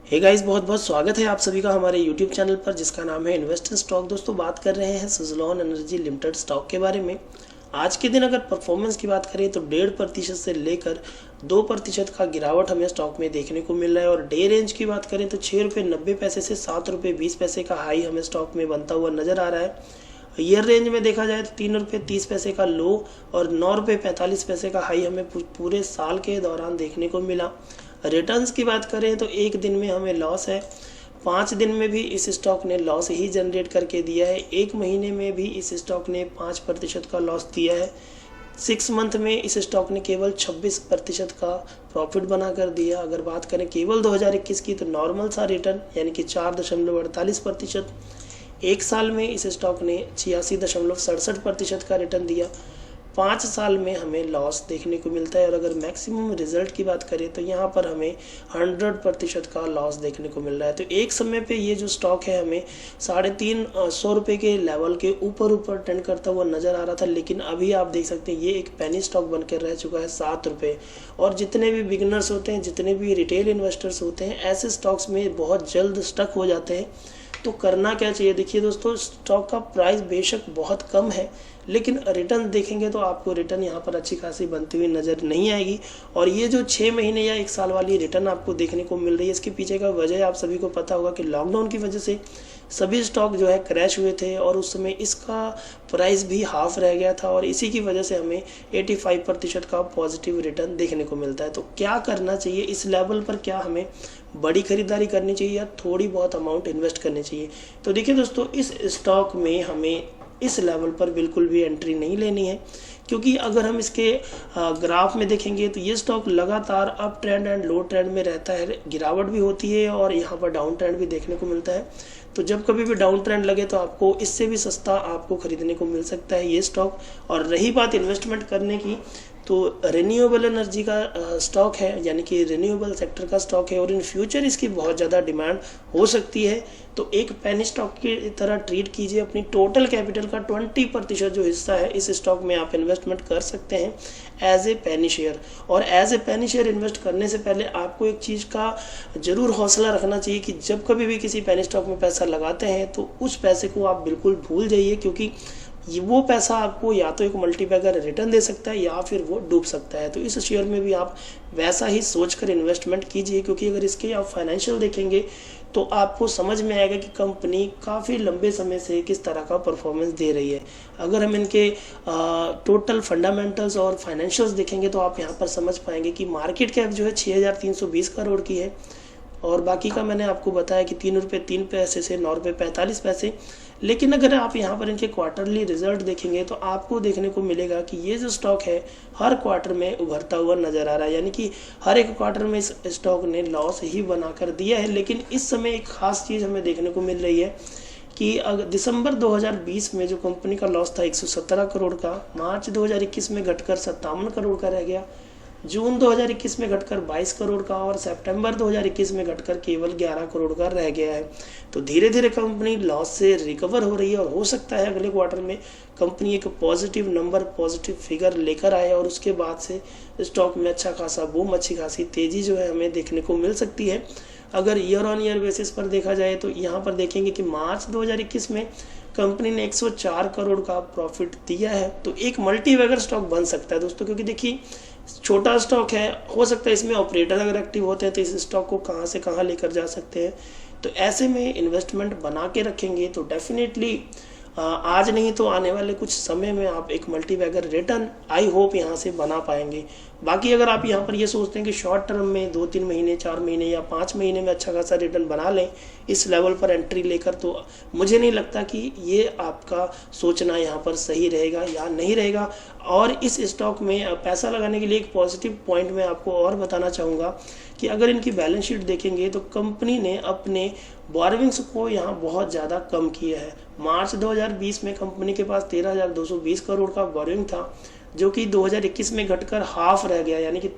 Hey guys, बहुत बहुत स्वागत है आप सभी का हमारे यूट्यूब चैनल पर जिसका नाम है इन्वेस्ट इन स्टॉक। दोस्तों, बात कर रहे हैं सुज़लोन एनर्जी लिमिटेड स्टॉक के बारे में। आज के दिन अगर परफॉर्मेंस की बात करें तो 1.5% से लेकर 2% का गिरावट हमें स्टॉक में देखने को मिल रहा है। और डे रेंज की बात करें तो ₹6.90 से ₹7.20 का हाई हमें स्टॉक में बनता हुआ नजर आ रहा है। ईयर रेंज में देखा जाए तो ₹3.30 का लो और ₹9.45 का हाई हमें पूरे साल के दौरान देखने को मिला। रिटर्न्स की बात करें तो एक दिन में हमें लॉस है, 5 दिन में भी इस स्टॉक ने लॉस ही जनरेट करके दिया है, एक महीने में भी इस स्टॉक ने 5% का लॉस दिया है, 6 मंथ में इस स्टॉक ने केवल 26% का प्रॉफिट बना कर दिया। अगर बात करें केवल 2021 की तो नॉर्मल सा रिटर्न यानी कि 4.48%, एक साल में इस स्टॉक ने 86.67% का रिटर्न दिया। 5 साल में हमें लॉस देखने को मिलता है। और अगर मैक्सिमम रिजल्ट की बात करें तो यहाँ पर हमें 100% का लॉस देखने को मिल रहा है। तो एक समय पे ये जो स्टॉक है हमें ₹350 के लेवल के ऊपर ट्रेंड करता हुआ नजर आ रहा था, लेकिन अभी आप देख सकते हैं ये एक पेनी स्टॉक बनकर रह चुका है ₹7। और जितने भी बिगिनर्स होते हैं, जितने भी रिटेल इन्वेस्टर्स होते हैं, ऐसे स्टॉक्स में बहुत जल्द स्टक हो जाते हैं। तो करना क्या चाहिए? देखिए दोस्तों, स्टॉक का प्राइस बेशक बहुत कम है, लेकिन रिटर्न देखेंगे तो आपको रिटर्न यहाँ पर अच्छी खासी बनती हुई नज़र नहीं आएगी। और ये जो 6 महीने या 1 साल वाली रिटर्न आपको देखने को मिल रही है, इसके पीछे का वजह आप सभी को पता होगा कि लॉकडाउन की वजह से सभी स्टॉक जो है क्रैश हुए थे और उस समय इसका प्राइस भी हाफ रह गया था, और इसी की वजह से हमें 85% का पॉजिटिव रिटर्न देखने को मिलता है। तो क्या करना चाहिए इस लेवल पर? क्या हमें बड़ी खरीदारी करनी चाहिए या थोड़ी बहुत अमाउंट इन्वेस्ट करनी चाहिए? तो देखिए दोस्तों, इस स्टॉक में हमें इस लेवल पर बिल्कुल भी एंट्री नहीं लेनी है, क्योंकि अगर हम इसके ग्राफ में देखेंगे तो ये स्टॉक लगातार up trend and low trend में रहता है, गिरावट भी होती है और यहाँ पर डाउन ट्रेंड भी देखने को मिलता है। तो जब कभी भी डाउन ट्रेंड लगे तो आपको इससे भी सस्ता आपको खरीदने को मिल सकता है ये स्टॉक। और रही बात इन्वेस्टमेंट करने की, तो रिन्यूएबल एनर्जी का स्टॉक है, यानी कि रिन्यूएबल सेक्टर का स्टॉक है और इन फ्यूचर इसकी बहुत ज़्यादा डिमांड हो सकती है। तो एक पेनी स्टॉक की तरह ट्रीट कीजिए। अपनी टोटल कैपिटल का 20% जो हिस्सा है इस स्टॉक में आप इन्वेस्टमेंट कर सकते हैं एज ए पेनी शेयर। और as a penny share invest करने से पहले आपको एक चीज़ का ज़रूर हौसला रखना चाहिए कि जब कभी भी किसी पेनी स्टॉक में पैसा लगाते हैं तो उस पैसे को आप बिल्कुल भूल जाइए, क्योंकि वो पैसा आपको या तो एक मल्टीबैगर रिटर्न दे सकता है या फिर वो डूब सकता है। तो इस शेयर में भी आप वैसा ही सोचकर इन्वेस्टमेंट कीजिए, क्योंकि अगर इसके आप फाइनेंशियल देखेंगे तो आपको समझ में आएगा कि कंपनी काफ़ी लंबे समय से किस तरह का परफॉर्मेंस दे रही है। अगर हम इनके टोटल फंडामेंटल्स और फाइनेंशियल्स देखेंगे तो आप यहाँ पर समझ पाएंगे कि मार्केट कैप जो है 6,320 करोड़ की है, और बाकी का मैंने आपको बताया कि ₹3.03 से ₹9.45। लेकिन अगर आप यहाँ पर इनके क्वार्टरली रिजल्ट देखेंगे तो आपको देखने को मिलेगा कि ये जो स्टॉक है हर क्वार्टर में उभरता हुआ नजर आ रहा है, यानी कि हर एक क्वार्टर में इस स्टॉक ने लॉस ही बनाकर दिया है। लेकिन इस समय एक खास चीज़ हमें देखने को मिल रही है कि दिसंबर 2020 में जो कंपनी का लॉस था 117 करोड़ का, मार्च 2021 में घटकर 57 करोड़ का रह गया, जून 2021 में घटकर 22 करोड़ का और सितंबर 2021 में घटकर केवल 11 करोड़ का रह गया है। तो धीरे धीरे कंपनी लॉस से रिकवर हो रही है और हो सकता है अगले क्वार्टर में कंपनी एक पॉजिटिव नंबर, पॉजिटिव फिगर लेकर आए और उसके बाद से स्टॉक में अच्छा खासा बूम, अच्छी खासी तेजी जो है हमें देखने को मिल सकती है। अगर ईयर ऑन ईयर बेसिस पर देखा जाए तो यहाँ पर देखेंगे कि मार्च 2021 में कंपनी ने 104 करोड़ का प्रॉफिट दिया है। तो एक मल्टीबैगर स्टॉक बन सकता है दोस्तों, क्योंकि देखिए छोटा स्टॉक है, हो सकता है इसमें ऑपरेटर अगर एक्टिव होते हैं तो इस स्टॉक को कहाँ से कहाँ लेकर जा सकते हैं। तो ऐसे में इन्वेस्टमेंट बना के रखेंगे तो डेफिनेटली आज नहीं तो आने वाले कुछ समय में आप एक मल्टीबैगर रिटर्न आई होप यहाँ से बना पाएंगे। बाकी अगर आप यहाँ पर ये सोचते हैं कि शॉर्ट टर्म में 2-3 महीने, 4 महीने या 5 महीने में अच्छा खासा रिटर्न बना लें इस लेवल पर एंट्री लेकर, तो मुझे नहीं लगता कि ये आपका सोचना यहाँ पर सही रहेगा या नहीं रहेगा। और इस स्टॉक में पैसा लगाने के लिए एक पॉजिटिव पॉइंट मैं आपको और बताना चाहूँगा कि अगर इनकी बैलेंस शीट देखेंगे तो कंपनी ने अपने बोरोविंग्स को यहाँ बहुत ज़्यादा कम किया है। मार्च 2020 में कंपनी के पास 13,220 करोड़ का बोरोविंग था, जो कि 2021 में घटकर हाफ रह गया, यानी कि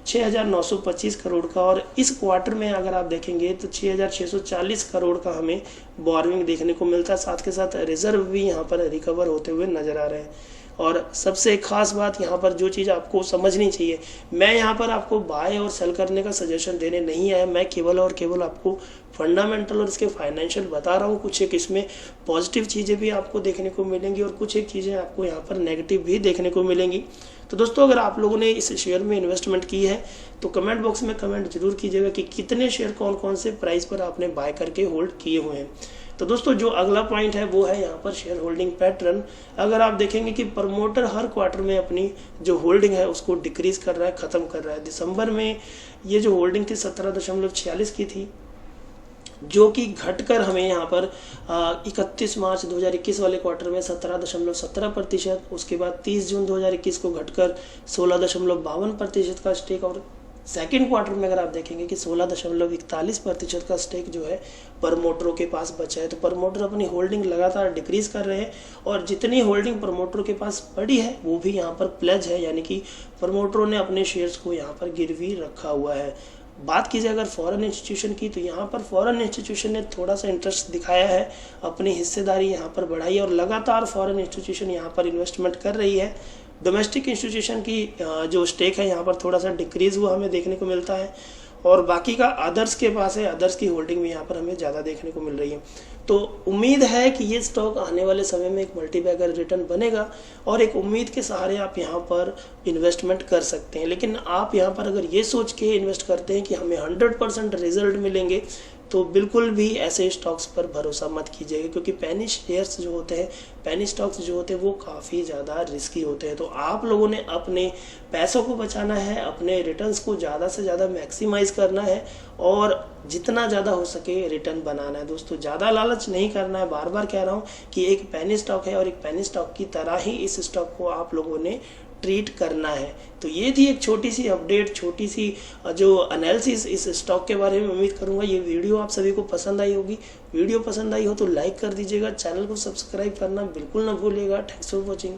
6,925 करोड़ का। और इस क्वार्टर में अगर आप देखेंगे तो 6,640 करोड़ का हमें बोरोविंग देखने को मिलता है। साथ के साथ रिजर्व भी यहाँ पर रिकवर होते हुए नजर आ रहे हैं। और सबसे खास बात यहाँ पर जो चीज़ आपको समझनी चाहिए, मैं यहाँ पर आपको बाय और सेल करने का सजेशन देने नहीं आया, मैं केवल और केवल आपको फंडामेंटल और इसके फाइनेंशियल बता रहा हूँ। कुछ एक इसमें पॉजिटिव चीज़ें भी आपको देखने को मिलेंगी और कुछ एक चीज़ें आपको यहाँ पर नेगेटिव भी देखने को मिलेंगी। तो दोस्तों, अगर आप लोगों ने इस शेयर में इन्वेस्टमेंट की है तो कमेंट बॉक्स में कमेंट जरूर कीजिएगा कि कितने शेयर कौन कौन से प्राइस पर आपने बाय करके होल्ड किए हुए हैं। तो दोस्तों, जो अगला पॉइंट है वो है यहाँ पर शेयर होल्डिंग पैटर्न। अगर आप देखेंगे कि प्रमोटर हर क्वार्टर में अपनी जो होल्डिंग है उसको डिक्रीज कर रहा है, ख़त्म कर रहा है। दिसंबर में ये जो होल्डिंग थी 17.46 की थी, जो कि घटकर हमें यहाँ पर 31 मार्च 2021 वाले क्वार्टर में 17.17%, उसके बाद 30 जून 2021 को घटकर 16.52% का स्टेक, और सेकेंड क्वार्टर में अगर आप देखेंगे कि 16.41% का स्टेक जो है प्रमोटरों के पास बचा है। तो प्रमोटर अपनी होल्डिंग लगातार डिक्रीज कर रहे हैं और जितनी होल्डिंग प्रमोटरों के पास पड़ी है वो भी यहाँ पर प्लेज है, यानी कि प्रमोटरों ने अपने शेयर्स को यहाँ पर गिरवी रखा हुआ है। बात कीजिए अगर फॉरेन इंस्टीट्यूशन की, तो यहाँ पर फॉरेन इंस्टीट्यूशन ने थोड़ा सा इंटरेस्ट दिखाया है, अपनी हिस्सेदारी यहाँ पर बढ़ाई है और लगातार फॉरेन इंस्टीट्यूशन यहाँ पर इन्वेस्टमेंट कर रही है। डोमेस्टिक इंस्टीट्यूशन की जो स्टेक है यहाँ पर थोड़ा सा डिक्रीज हुआ हमें देखने को मिलता है और बाकी का अदर्स के पास है, अदर्स की होल्डिंग भी यहाँ पर हमें ज़्यादा देखने को मिल रही है। तो उम्मीद है कि ये स्टॉक आने वाले समय में एक मल्टीबैगर रिटर्न बनेगा और एक उम्मीद के सहारे आप यहाँ पर इन्वेस्टमेंट कर सकते हैं। लेकिन आप यहाँ पर अगर ये सोच के इन्वेस्ट करते हैं कि हमें 100% रिजल्ट मिलेंगे तो बिल्कुल भी ऐसे स्टॉक्स पर भरोसा मत कीजिएगा, क्योंकि पेनी शेयर्स जो होते हैं, पेनी स्टॉक्स जो होते हैं वो काफ़ी ज़्यादा रिस्की होते हैं। तो आप लोगों ने अपने पैसों को बचाना है, अपने रिटर्न्स को ज़्यादा से ज़्यादा मैक्सिमाइज करना है और जितना ज़्यादा हो सके रिटर्न बनाना है। दोस्तों, ज़्यादा लालच नहीं करना है। बार बार कह रहा हूँ कि एक पेनी स्टॉक है और एक पेनी स्टॉक की तरह ही इस स्टॉक को आप लोगों ने ट्रीट करना है। तो ये थी एक छोटी सी अपडेट, छोटी सी जो एनालिसिस इस स्टॉक के बारे में। उम्मीद करूंगा ये वीडियो आप सभी को पसंद आई होगी। वीडियो पसंद आई हो तो लाइक कर दीजिएगा, चैनल को सब्सक्राइब करना बिल्कुल ना भूलिएगा। Thanks for watching.